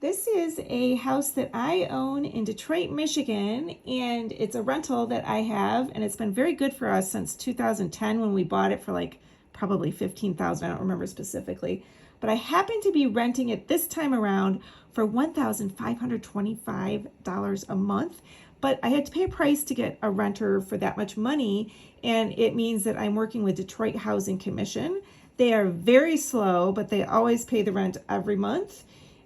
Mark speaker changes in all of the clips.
Speaker 1: This is a house that I own in Detroit, Michigan, and it's a rental that I have, and it's been very good for us since 2010 when we bought it for like probably 15,000. I don't remember specifically, but I happen to be renting it this time around for $1,525 a month. But I had to pay a price to get a renter for that much money, and it means that I'm working with Detroit Housing Commission. They are very slow, but they always pay the rent every month.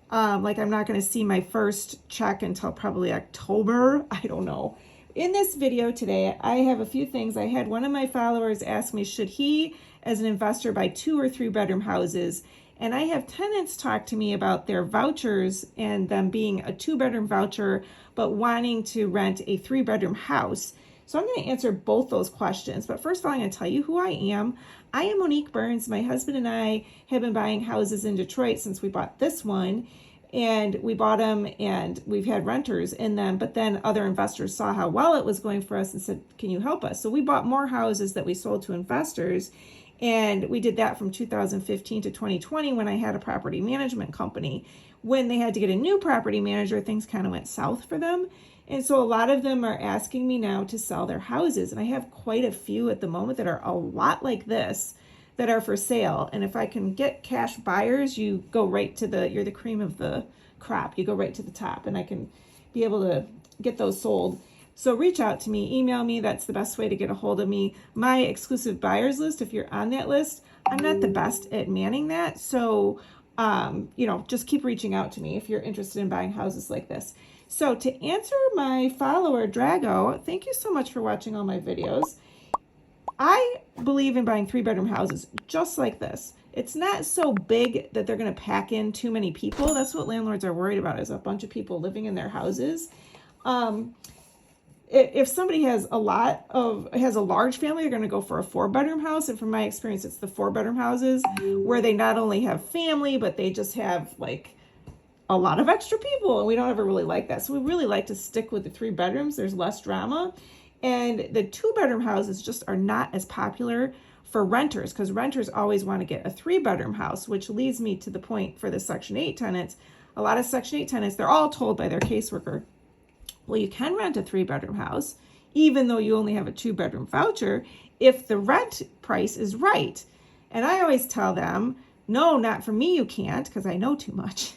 Speaker 1: Like I'm not going to see my first check until probably October. I don't know. In this video today, I have a few things. I had one of my followers ask me, should he, as an investor, buy 2 or 3 bedroom houses? And I have tenants talk to me about their vouchers and them being a 2-bedroom voucher, but wanting to rent a 3-bedroom house. So I'm going to answer both those questions. But first of all, I'm going to tell you who I am. I am Monique Burns. My husband and I have been buying houses in Detroit since we bought this one. And we bought them and we've had renters in them. But then other investors saw how well it was going for us and said, can you help us? So we bought more houses that we sold to investors. And we did that from 2015 to 2020 when I had a property management company. When they had to get a new property manager, things kind of went south for them. And so a lot of them are asking me now to sell their houses. And I have quite a few at the moment that are a lot like this that are for sale. And if I can get cash buyers, you go right to you're the cream of the crop. You go right to the top and I can be able to get those sold. So reach out to me, email me. That's the best way to get a hold of me. My exclusive buyers list, if you're on that list, I'm not the best at manning that. So, just keep reaching out to me if you're interested in buying houses like this. So to answer my follower, Drago, thank you so much for watching all my videos. I believe in buying 3-bedroom houses just like this. It's not so big that they're going to pack in too many people. That's what landlords are worried about, is a bunch of people living in their houses. If somebody has a large family, they're going to go for a 4-bedroom house. And from my experience, it's the 4-bedroom houses where they not only have family, but they just have like a lot of extra people. And we don't ever really like that. So we really like to stick with the 3 bedrooms. There's less drama. And the 2-bedroom houses just are not as popular for renters because renters always want to get a 3-bedroom house, which leads me to the point for the Section 8 tenants. A lot of Section 8 tenants, they're all told by their caseworker, well, you can rent a 3-bedroom house, even though you only have a 2-bedroom voucher, if the rent price is right. And I always tell them, no, not for me, you can't, because I know too much.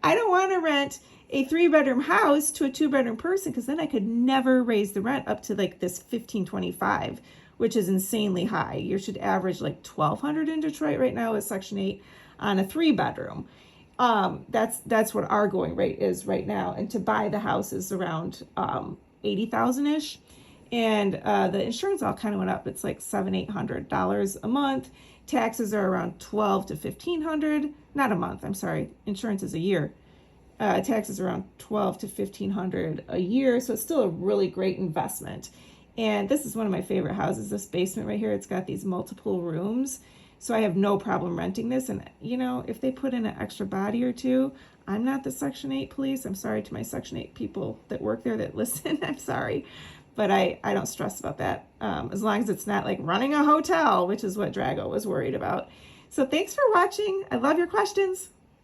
Speaker 1: I don't want to rent a 3-bedroom house to a 2-bedroom person, because then I could never raise the rent up to like this $1,525, which is insanely high. You should average like $1,200 in Detroit right now with Section 8 on a 3-bedroom. That's what our going rate is right now. And to buy the house is around 80,000-ish. And the insurance all kind of went up. It's like $700-800 a month. Taxes are around $1,200 to $1,500. Not a month, I'm sorry. Insurance is a year. Taxes around $1,200 to $1,500 a year. So it's still a really great investment. And this is one of my favorite houses, this basement right here. It's got these multiple rooms. So I have no problem renting this. And, if they put in an extra body or two, I'm not the Section 8 police. I'm sorry to my Section 8 people that work there that listen. I'm sorry. But I don't stress about that. As long as it's not like running a hotel, which is what Drago was worried about. So thanks for watching. I love your questions.